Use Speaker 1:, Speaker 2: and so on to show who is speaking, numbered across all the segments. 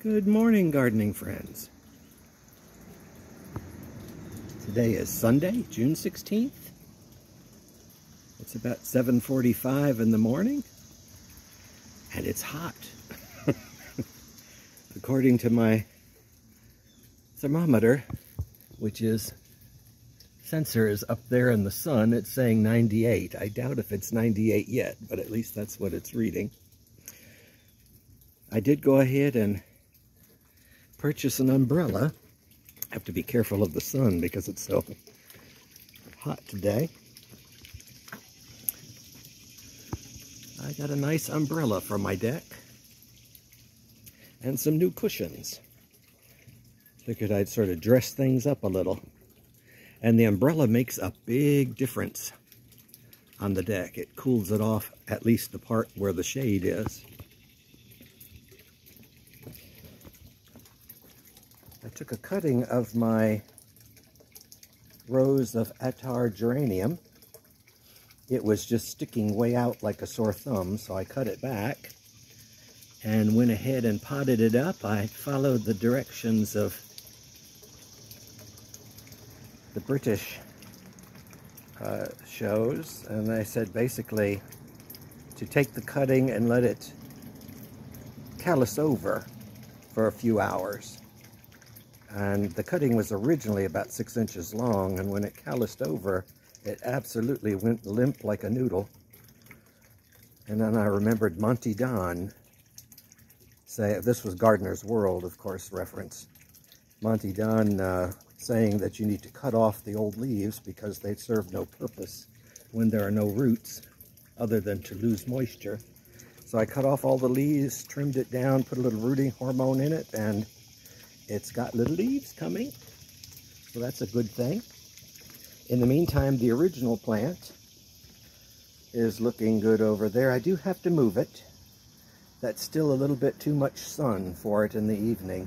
Speaker 1: Good morning, gardening friends. Today is Sunday, June 16th. It's about 7:45 in the morning, and it's hot. According to my thermometer, which is sensor is up there in the sun, it's saying 98. I doubt if it's 98 yet, but at least that's what it's reading. I did go ahead and purchase an umbrella. I have to be careful of the sun because it's so hot today. I got a nice umbrella for my deck and some new cushions. Figured I'd sort of dress things up a little. And the umbrella makes a big difference on the deck. It cools it off, at least the part where the shade is. I took a cutting of my rose of attar geranium. It was just sticking way out like a sore thumb, so I cut it back and went ahead and potted it up. I followed the directions of the British shows, and I said basically to take the cutting and let it callus over for a few hours. And the cutting was originally about 6 inches long, and when it calloused over, it absolutely went limp like a noodle. And then I remembered Monty Don say, this was Gardener's World, of course, reference. Monty Don saying that you need to cut off the old leaves because they serve no purpose when there are no roots other than to lose moisture. So I cut off all the leaves, trimmed it down, put a little rooting hormone in it, and it's got little leaves coming, so that's a good thing. In the meantime, the original plant is looking good over there. I do have to move it. That's still a little bit too much sun for it in the evening,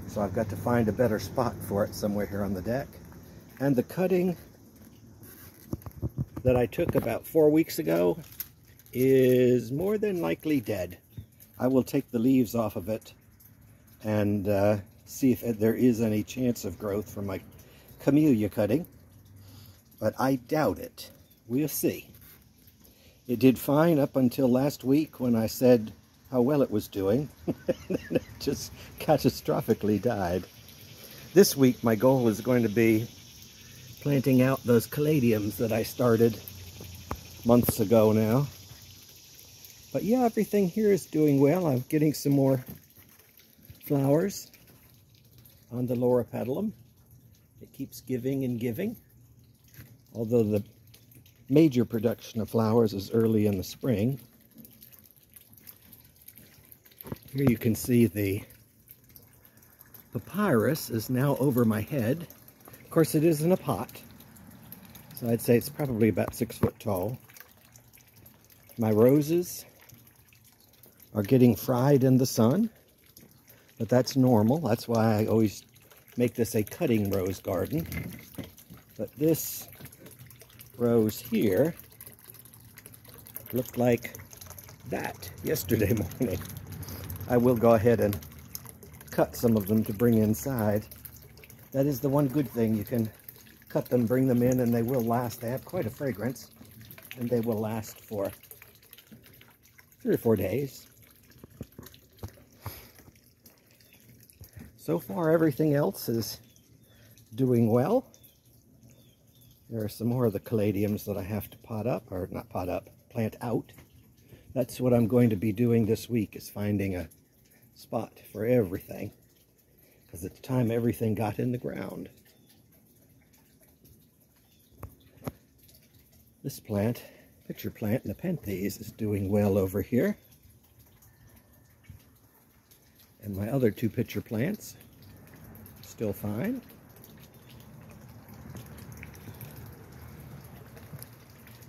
Speaker 1: so I've got to find a better spot for it somewhere here on the deck. And the cutting that I took about 4 weeks ago is more than likely dead. I will take the leaves off of it and see if there is any chance of growth from my camellia cutting, but I doubt it. We'll see. It did fine up until last week when I said how well it was doing. It just catastrophically died. This week my goal is going to be planting out those caladiums that I started months ago now. But yeah, everything here is doing well. I'm getting some more flowers on the loropetalum. It keeps giving and giving, although the major production of flowers is early in the spring. Here you can see the papyrus is now over my head. Of course, it is in a pot, so I'd say it's probably about 6 foot tall. My roses are getting fried in the sun, but that's normal. That's why I always make this a cutting rose garden. But this rose here looked like that yesterday morning. I will go ahead and cut some of them to bring inside. That is the one good thing. You can cut them, bring them in, and they will last. They have quite a fragrance, and they will last for 3 or 4 days. So far, everything else is doing well. There are some more of the caladiums that I have to pot up, or not pot up, plant out. That's what I'm going to be doing this week, is finding a spot for everything, because it's time everything got in the ground. This plant, picture plant, Nepenthes, is doing well over here. And my other 2 pitcher plants, still fine.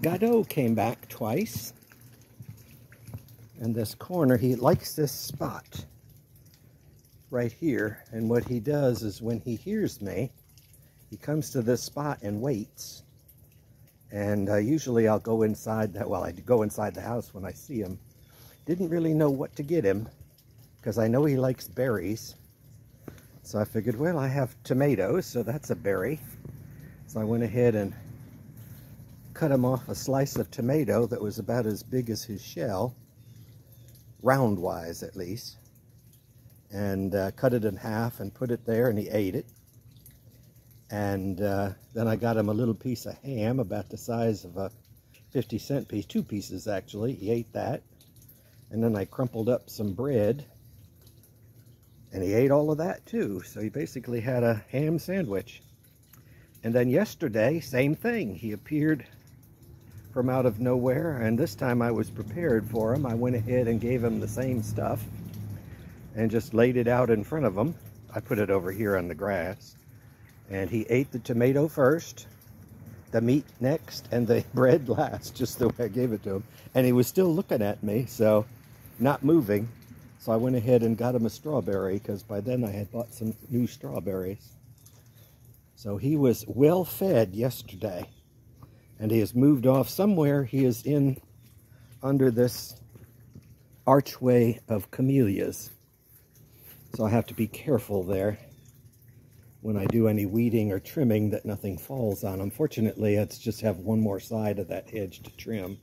Speaker 1: Godot came back twice. And this corner, he likes this spot right here. And what he does is when he hears me, he comes to this spot and waits. And usually I'll go inside that, well, I go inside the house when I see him. Didn't really know what to get him, because I know he likes berries. So I figured, well, I have tomatoes, so that's a berry. So I went ahead and cut him off a slice of tomato that was about as big as his shell, round-wise at least, and cut it in half and put it there, and he ate it. And then I got him a little piece of ham about the size of a 50-cent piece, 2 pieces actually. He ate that. And then I crumpled up some bread, and he ate all of that too. So he basically had a ham sandwich. And then yesterday, same thing. He appeared from out of nowhere, and this time I was prepared for him. I went ahead and gave him the same stuff and just laid it out in front of him. I put it over here on the grass, and he ate the tomato first, the meat next, and the bread last, just the way I gave it to him. And he was still looking at me, so not moving. So I went ahead and got him a strawberry, because by then I had bought some new strawberries. So he was well fed yesterday, and he has moved off somewhere. He is in under this archway of camellias. So I have to be careful there when I do any weeding or trimming that nothing falls on him. Fortunately, I just have one more side of that hedge to trim.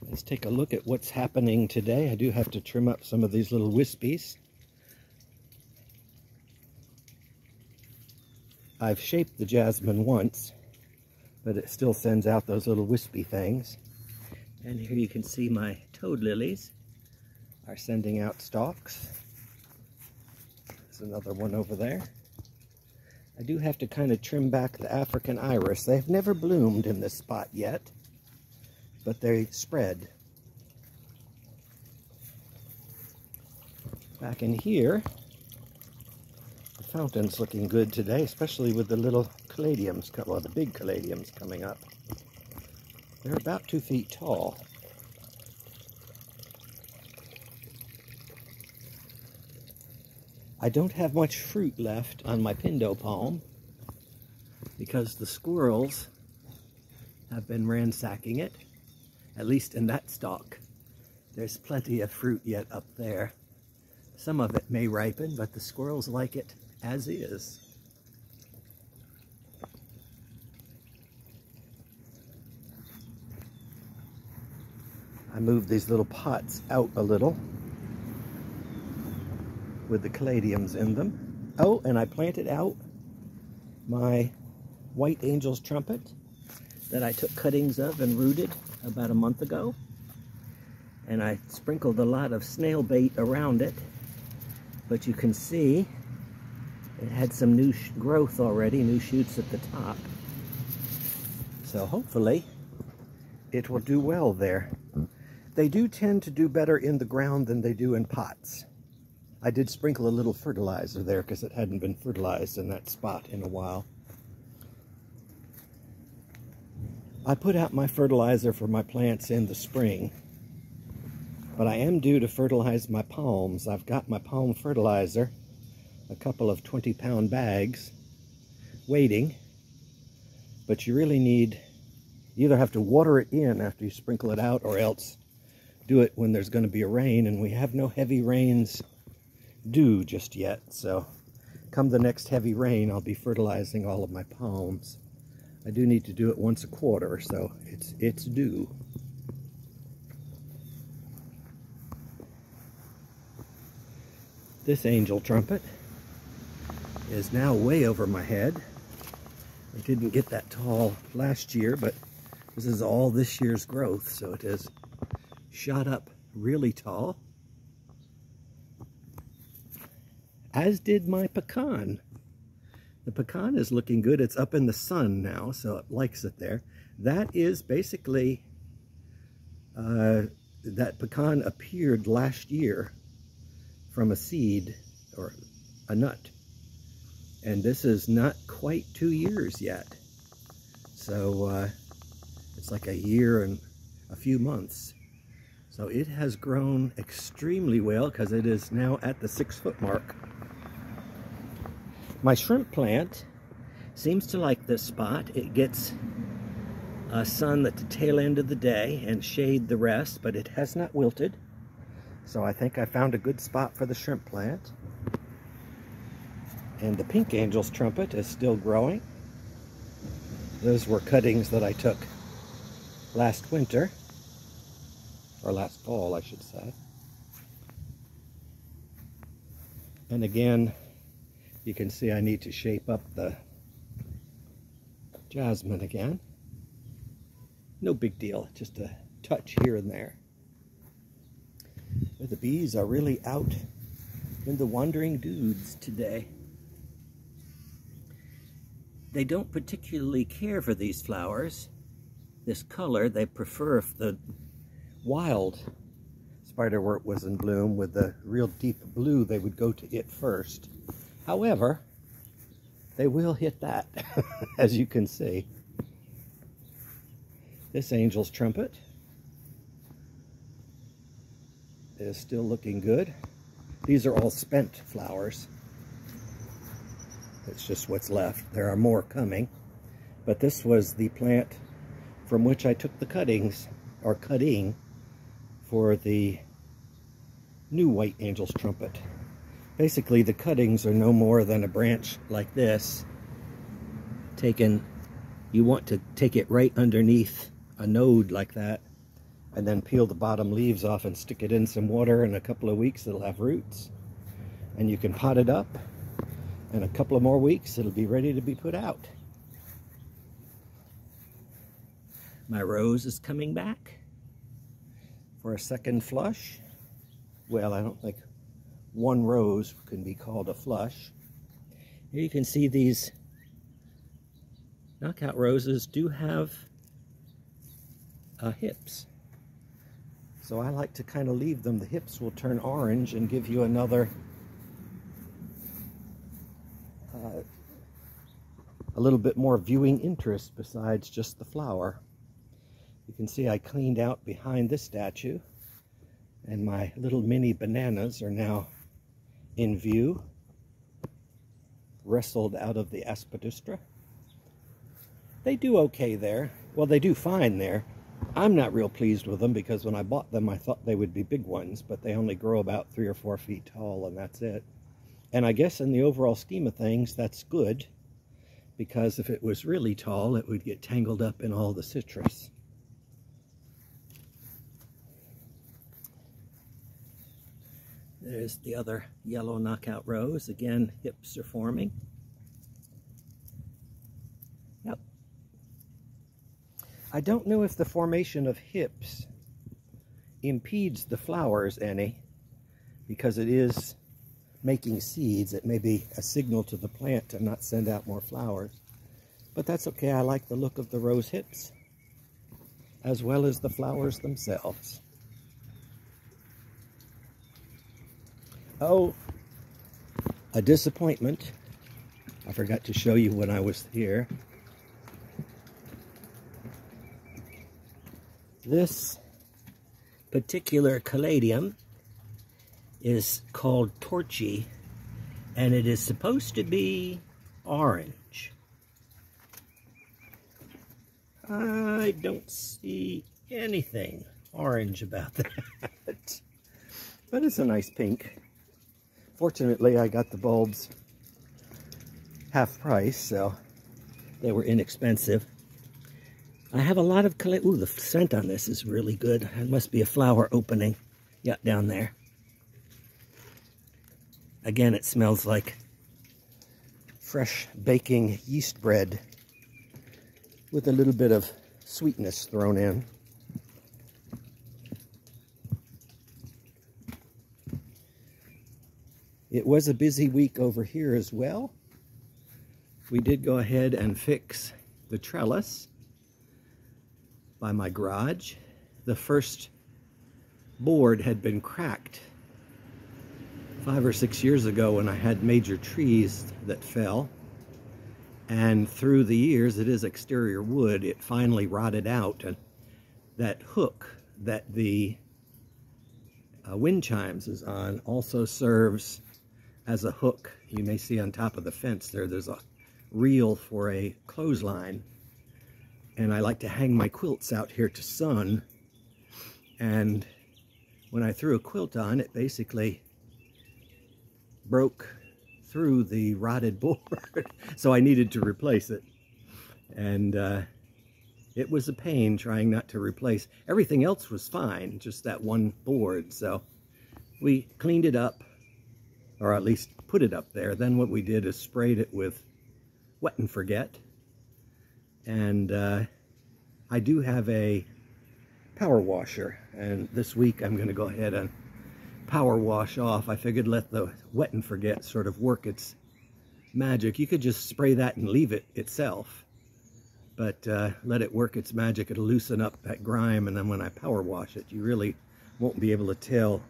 Speaker 1: Let's take a look at what's happening today. I do have to trim up some of these little wispies. I've shaped the jasmine once, but it still sends out those little wispy things. And here you can see my toad lilies are sending out stalks. There's another one over there. I do have to kind of trim back the African iris. They've never bloomed in this spot yet, but they spread. Back in here, the fountain's looking good today, especially with the little caladiums, well, the big caladiums coming up. They're about 2 feet tall. I don't have much fruit left on my pindo palm because the squirrels have been ransacking it, at least in that stalk. There's plenty of fruit yet up there. Some of it may ripen, but the squirrels like it as is. I moved these little pots out a little with the caladiums in them. Oh, and I planted out my white angel's trumpet that I took cuttings of and rooted about a month ago. And I sprinkled a lot of snail bait around it, but you can see it had some new growth already, new shoots at the top. So hopefully it will do well there. They do tend to do better in the ground than they do in pots. I did sprinkle a little fertilizer there because it hadn't been fertilized in that spot in a while. I put out my fertilizer for my plants in the spring, but I am due to fertilize my palms. I've got my palm fertilizer, a couple of 20-pound bags, waiting, but you really need, you either have to water it in after you sprinkle it out, or else do it when there's going to be a rain, and we have no heavy rains due just yet. So come the next heavy rain, I'll be fertilizing all of my palms. I do need to do it once a quarter, so it's due. This angel trumpet is now way over my head. It didn't get that tall last year, but this is all this year's growth, so it has shot up really tall. As did my pecan. The pecan is looking good. It's up in the sun now, so it likes it there. That is basically, that pecan appeared last year from a seed or a nut. And this is not quite 2 years yet. So it's like a year and a few months. So it has grown extremely well because it is now at the 6-foot mark. My shrimp plant seems to like this spot. It gets sun at the tail end of the day and shade the rest, but it has not wilted. So I think I found a good spot for the shrimp plant. And the pink angel's trumpet is still growing. Those were cuttings that I took last winter, or last fall, I should say. And again, you can see I need to shape up the jasmine again. No big deal, just a touch here and there. But the bees are really out in the wandering dudes today. They don't particularly care for these flowers, this color. They prefer if the wild spiderwort was in bloom with the real deep blue, they would go to it first. However, they will hit that, as you can see. This angel's trumpet is still looking good. These are all spent flowers. It's just what's left. There are more coming. But this was the plant from which I took the cuttings, or cutting, for the new white angel's trumpet. Basically, the cuttings are no more than a branch like this. You want to take it right underneath a node like that, and then peel the bottom leaves off and stick it in some water. In a couple of weeks, it'll have roots. And you can pot it up. In a couple of more weeks, it'll be ready to be put out. My rose is coming back for a second flush. Well, I don't think one rose can be called a flush. Here you can see these knockout roses do have hips. So I like to kind of leave them. The hips will turn orange and give you another a little bit more viewing interest besides just the flower. You can see I cleaned out behind this statue, and my little mini bananas are now in view, wrestled out of the aspidistra. They do okay there. Well, they do fine there. I'm not real pleased with them because when I bought them I thought they would be big ones, but they only grow about 3 or 4 feet tall, and that's it. And I guess in the overall scheme of things, that's good, because if it was really tall, it would get tangled up in all the citrus. There's the other yellow knockout rose. Again, hips are forming. Yep. I don't know if the formation of hips impedes the flowers any, because it is making seeds. It may be a signal to the plant to not send out more flowers. But that's okay. I like the look of the rose hips, as well as the flowers themselves. Oh, a disappointment. I forgot to show you when I was here. This particular caladium is called Torchy, and it is supposed to be orange. I don't see anything orange about that, but it's a nice pink. Fortunately, I got the bulbs half price, so they were inexpensive. I have a lot of ooh, the scent on this is really good. It must be a flower opening. Yeah, down there. Again, it smells like fresh baking yeast bread with a little bit of sweetness thrown in. It was a busy week over here as well. We did go ahead and fix the trellis by my garage. The first board had been cracked 5 or 6 years ago when I had major trees that fell. And through the years, it is exterior wood, it finally rotted out. And that hook that the wind chimes is on also serves as a hook. You may see on top of the fence there's a reel for a clothesline. and I like to hang my quilts out here to sun. And when I threw a quilt on, it basically broke through the rotted board. So I needed to replace it. And it was a pain trying not to replace. Everything else was fine, just that one board. So we cleaned it up, or at least put it up there. Then what we did is sprayed it with Wet and Forget. And I do have a power washer, and this week I'm going to go ahead and power wash off. I figured let the Wet and Forget sort of work its magic. You could just spray that and leave it itself, but let it work its magic. It'll loosen up that grime, and then when I power wash it, you really won't be able to tell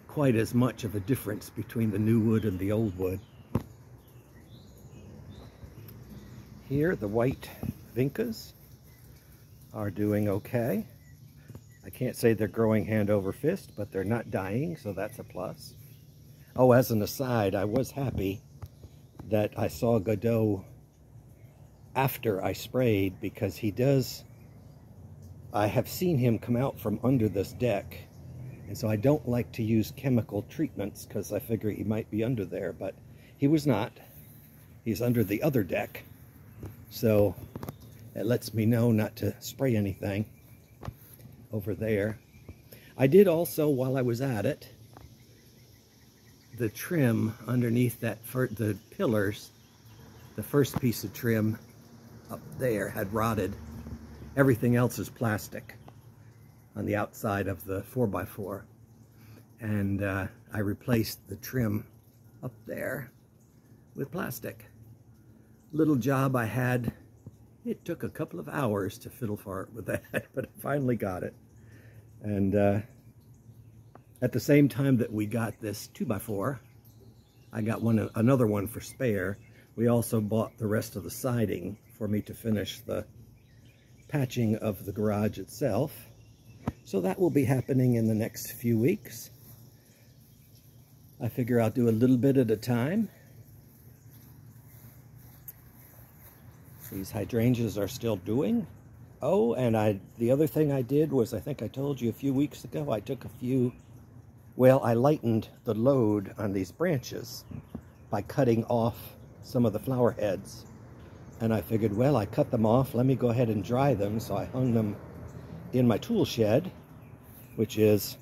Speaker 1: quite as much of a difference between the new wood and the old wood. Here, the white vincas are doing okay. I can't say they're growing hand over fist, but they're not dying, so that's a plus. Oh, as an aside, I was happy that I saw Godot after I sprayed, because I have seen him come out from under this deck, and so I don't like to use chemical treatments because I figure he might be under there, but he was not. He's under the other deck, so it lets me know not to spray anything over there. I did also, while I was at it, the trim underneath the pillars, the first piece of trim up there had rotted. Everything else is plastic on the outside of the 4x4. And I replaced the trim up there with plastic. Little job I had. It took a couple of hours to fiddle for it with that, but I finally got it. And at the same time that we got this 2x4, I got another one for spare. We also bought the rest of the siding for me to finish the patching of the garage itself. So that will be happening in the next few weeks. I figure I'll do a little bit at a time. These hydrangeas are still doing. Oh, and the other thing I did was, I think I told you a few weeks ago, I took I lightened the load on these branches by cutting off some of the flower heads. And I figured, well, I cut them off, let me go ahead and dry them. So I hung them in my tool shed, which is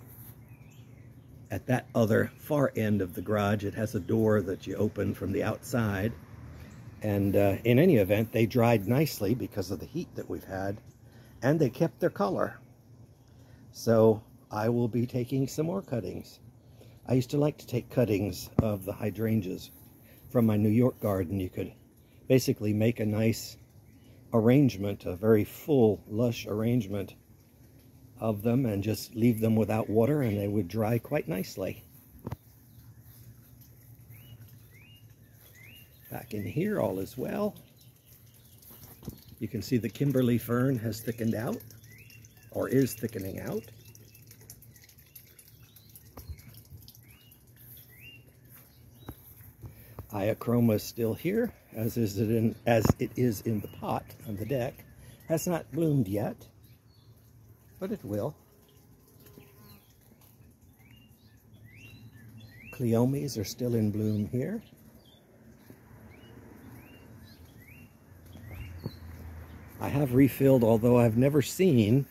Speaker 1: at that other far end of the garage. It has a door that you open from the outside. And in any event, they dried nicely because of the heat that we've had, and they kept their color. So I will be taking some more cuttings. I used to like to take cuttings of the hydrangeas from my New York garden. You could basically make a nice arrangement, a very full, lush arrangement of them, and just leave them without water, and they would dry quite nicely. Back in here, all is well. You can see the Kimberly fern has thickened out, or is thickening out. Iachroma is still here, as it is in the pot on the deck. Has not bloomed yet, but it will. Cleomes are still in bloom here. I have refilled, although I've never seen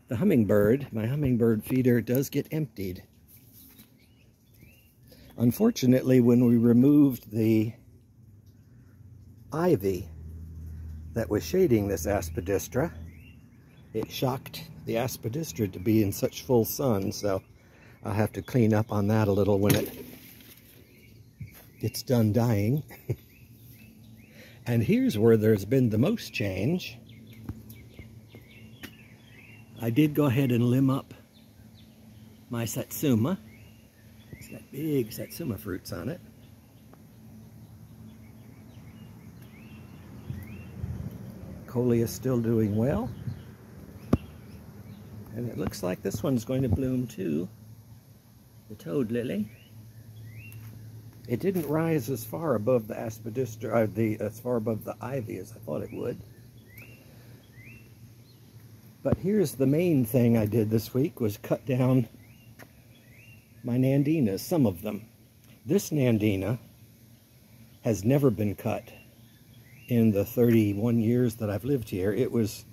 Speaker 1: the hummingbird. My hummingbird feeder does get emptied. Unfortunately, when we removed the ivy that was shading this aspidistra, it shocked the aspidistra to be in such full sun, so I'll have to clean up on that a little when it's done dying. And here's where there's been the most change. I did go ahead and limb up my satsuma. It's got big satsuma fruits on it. Coleus is still doing well. And it looks like this one's going to bloom too. The toad lily. It didn't rise as far above the aspidistra, as far above the ivy as I thought it would. But here's the main thing I did this week, was cut down my Nandinas, some of them. This Nandina has never been cut in the 31 years that I've lived here. It was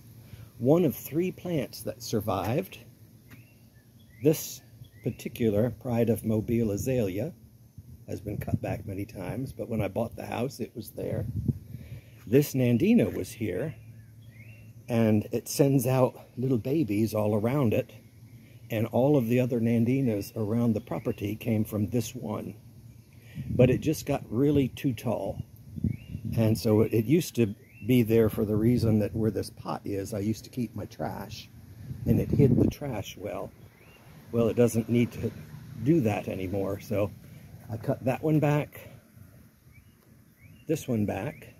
Speaker 1: one of 3 plants that survived. This particular Pride of Mobile azalea has been cut back many times, but when I bought the house, it was there. This Nandina was here, and it sends out little babies all around it, and all of the other Nandinas around the property came from this one. But it just got really too tall, and so it used to be there for the reason that where this pot is, I used to keep my trash, and it hid the trash well. Well, it doesn't need to do that anymore, so I cut that one back, this one back,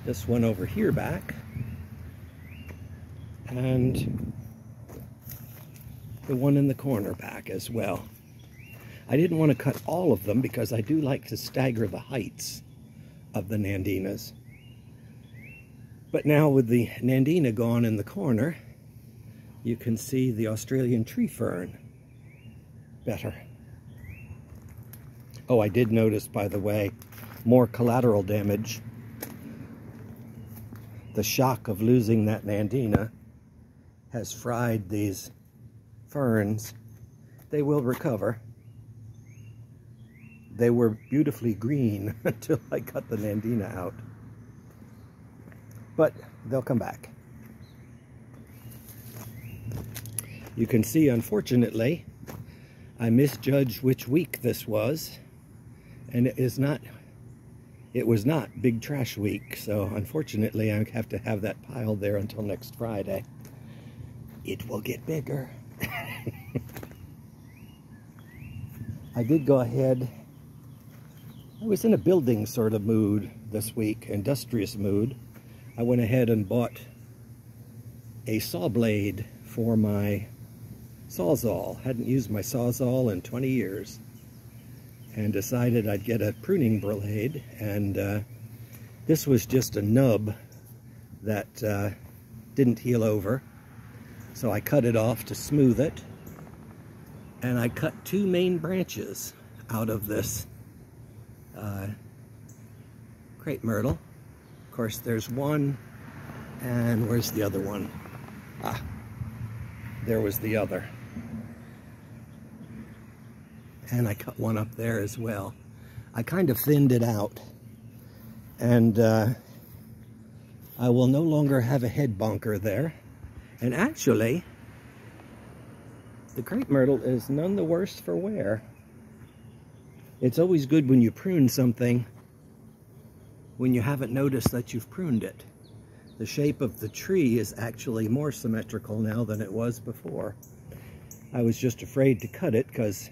Speaker 1: this one over here back, and the one in the corner back as well. I didn't want to cut all of them because I do like to stagger the heights of the Nandinas. But now with the Nandina gone in the corner, you can see the Australian tree fern better. Oh, I did notice, by the way, more collateral damage. The shock of losing that Nandina has fried these ferns. They will recover. They were beautifully green until I cut the Nandina out. But they'll come back. You can see, unfortunately, I misjudged which week this was, and it was not Big Trash Week, so unfortunately I have to have that pile there until next Friday. It will get bigger. I did go ahead. I was in a building sort of mood this week, industrious mood. I went ahead and bought a saw blade for my Sawzall. Hadn't used my Sawzall in 20 years. And decided I'd get a pruning blade. And this was just a nub that didn't heal over. So I cut it off to smooth it. And I cut 2 main branches out of this crepe myrtle. Of course, there's one, and where's the other one? Ah, there was the other. And I cut one up there as well. I kind of thinned it out, and I will no longer have a head bonker there. And actually, the crepe myrtle is none the worse for wear. It's always good when you prune something when you haven't noticed that you've pruned it. The shape of the tree is actually more symmetrical now than it was before. I was just afraid to cut it because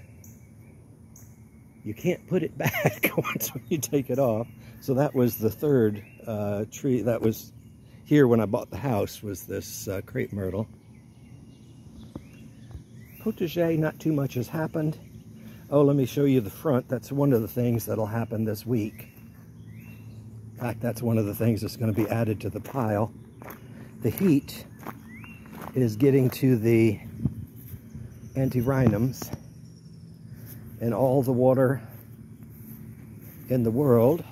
Speaker 1: you can't put it back once you take it off. So that was the third tree that was here when I bought the house, was this crepe myrtle. Potager, not too much has happened. Oh, let me show you the front. That's one of the things that'll happen this week. In fact, that's one of the things that's going to be added to the pile. The heat is getting to the antirrhinums, and all the water in the world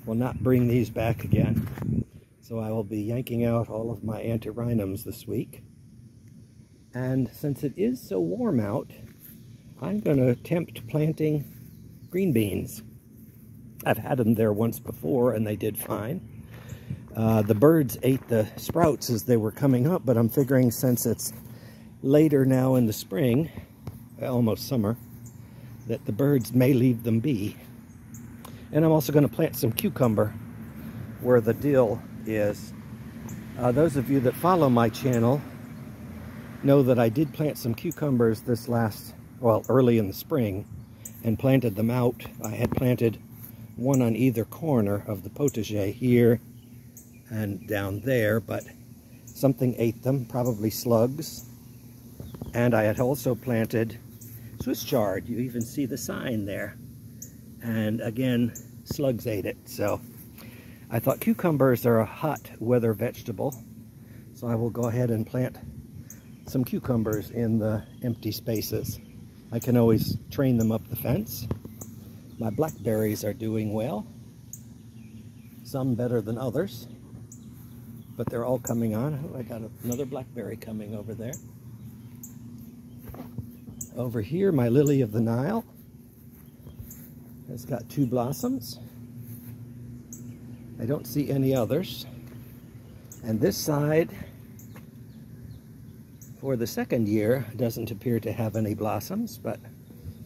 Speaker 1: will not bring these back again. So I will be yanking out all of my antirrhinums this week. And since it is so warm out, I'm going to attempt planting green beans. I've had them there once before and they did fine. The birds ate the sprouts as they were coming up, but I'm figuring since it's later now in the spring, almost summer, that the birds may leave them be. And I'm also going to plant some cucumber where the dill is. Those of you that follow my channel know that I did plant some cucumbers this early in the spring, and planted them out. I had planted one on either corner of the potager, here and down there, but something ate them, probably slugs. And I had also planted Swiss chard. You even see the sign there. And again, slugs ate it. So I thought cucumbers are a hot weather vegetable, so I will go ahead and plant some cucumbers in the empty spaces. I can always train them up the fence. My blackberries are doing well, some better than others, but they're all coming on. Oh, I got another blackberry coming over there. Over here, my lily of the Nile has got 2 blossoms. I don't see any others. And this side, for the second year, doesn't appear to have any blossoms, but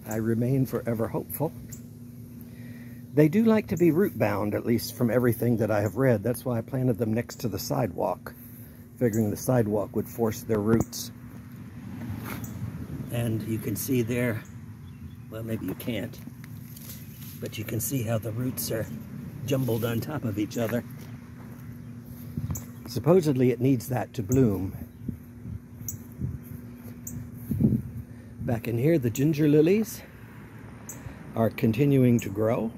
Speaker 1: I remain forever hopeful. They do like to be root bound, at least from everything that I have read. That's why I planted them next to the sidewalk, figuring the sidewalk would force their roots. And you can see there, well, maybe you can't, but you can see how the roots are jumbled on top of each other. Supposedly it needs that to bloom. Back in here, the ginger lilies are continuing to grow.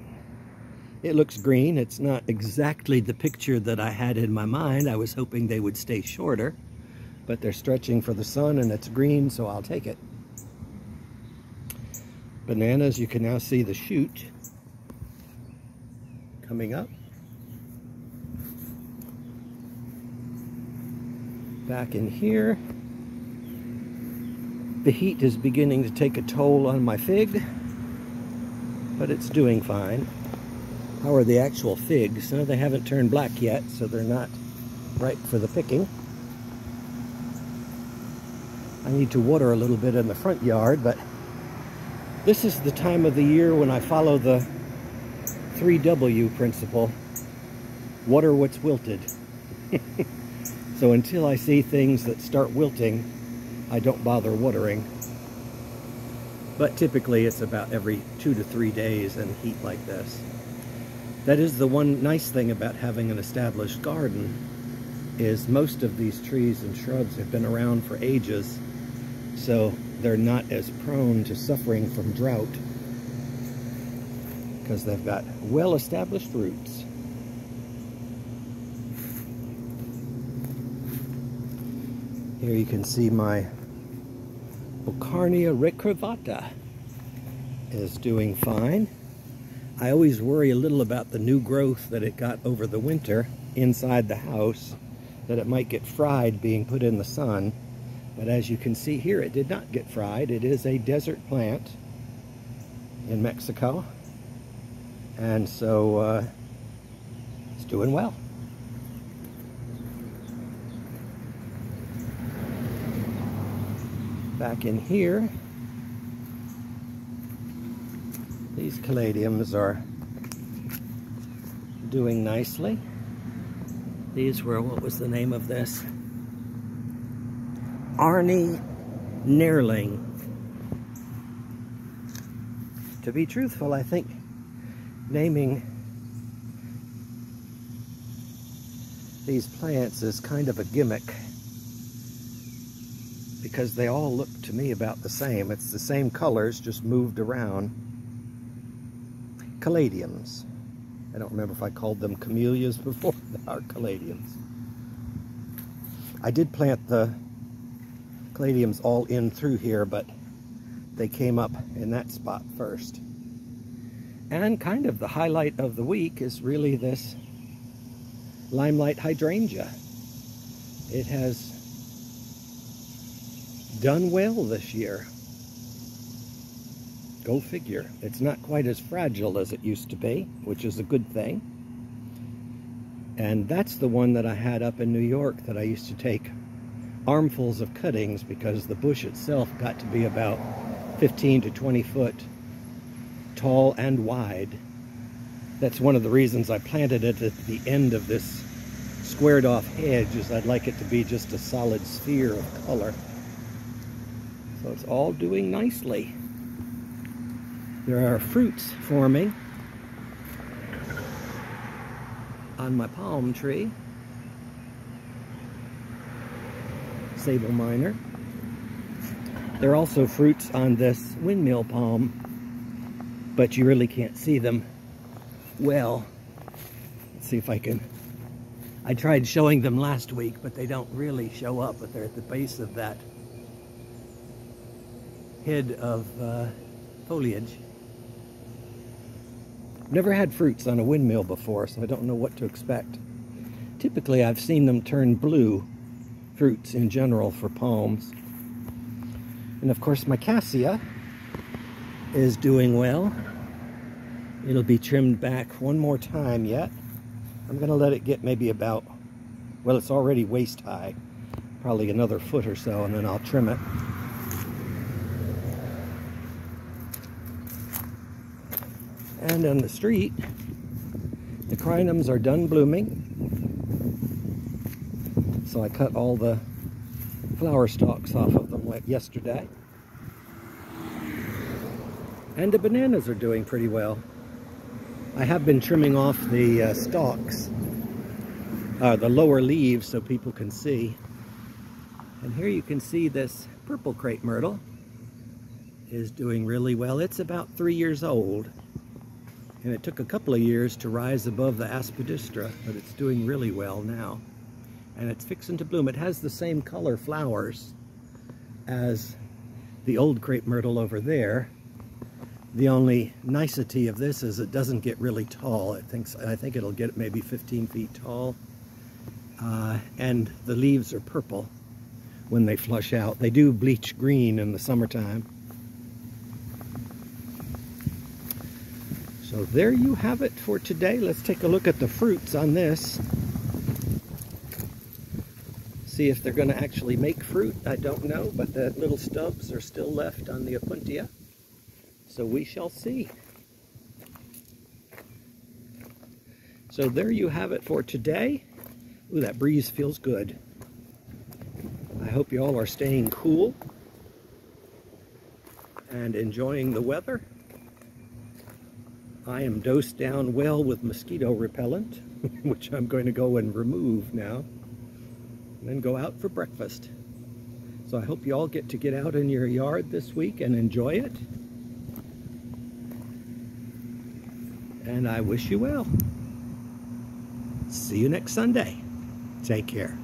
Speaker 1: It looks green. It's not exactly the picture that I had in my mind. I was hoping they would stay shorter, but they're stretching for the sun and it's green, so I'll take it. Bananas, you can now see the shoot coming up. Back in here, the heat is beginning to take a toll on my fig, but it's doing fine. How are the actual figs? No, they haven't turned black yet, so they're not ripe for the picking. I need to water a little bit in the front yard, but this is the time of the year when I follow the 3W principle. Water what's wilted. So until I see things that start wilting, I don't bother watering. But typically it's about every 2 to 3 days in heat like this. That is the one nice thing about having an established garden, is most of these trees and shrubs have been around for ages, so they're not as prone to suffering from drought because they've got well-established roots. Here you can see my Bocarnia recurvata is doing fine. I always worry a little about the new growth that it got over the winter inside the house, that it might get fried being put in the sun. But as you can see here, it did not get fried. It is a desert plant in Mexico, and so it's doing well. Back in here, these caladiums are doing nicely. These were, what was the name of this? Arnie Nehrling. To be truthful, I think naming these plants is kind of a gimmick, because they all look to me about the same. It's the same colors, just moved around. Caladiums. I don't remember if I called them camellias before. They are caladiums. I did plant the caladiums all in through here, but they came up in that spot first. And kind of the highlight of the week is really this limelight hydrangea. It has done well this year. Go figure. It's not quite as fragile as it used to be, which is a good thing. And that's the one that I had up in New York that I used to take armfuls of cuttings, because the bush itself got to be about 15 to 20 foot tall and wide. That's one of the reasons I planted it at the end of this squared off hedge, is I'd like it to be just a solid sphere of color. So it's all doing nicely. There are fruits forming on my palm tree. Sable minor. There are also fruits on this windmill palm, but you really can't see them well. Let's see if I can. I tried showing them last week, but they don't really show up, but they're at the base of that head of foliage. Never had fruits on a windmill before, so I don't know what to expect. Typically, I've seen them turn blue, fruits in general, for palms. And of course, my cassia is doing well. It'll be trimmed back one more time yet. I'm going to let it get maybe about, well, it's already waist high, probably another foot or so, and then I'll trim it. And on the street, the crinums are done blooming. So I cut all the flower stalks off of them yesterday. And the bananas are doing pretty well. I have been trimming off the stalks, the lower leaves, so people can see. And here you can see this purple crepe myrtle is doing really well. It's about 3 years old. And it took a couple of years to rise above the aspidistra, but it's doing really well now. And it's fixing to bloom. It has the same color flowers as the old crepe myrtle over there. The only nicety of this is it doesn't get really tall. I think it'll get maybe 15 feet tall. And the leaves are purple when they flush out. They do bleach green in the summertime. So there you have it for today. Let's take a look at the fruits on this. See if they're going to actually make fruit. I don't know, but the little stubs are still left on the opuntia. So we shall see. So there you have it for today. Ooh, that breeze feels good. I hope you all are staying cool and enjoying the weather. I am dosed down well with mosquito repellent, which I'm going to go and remove now, and then go out for breakfast. So I hope you all get out in your yard this week and enjoy it. And I wish you well. See you next Sunday. Take care.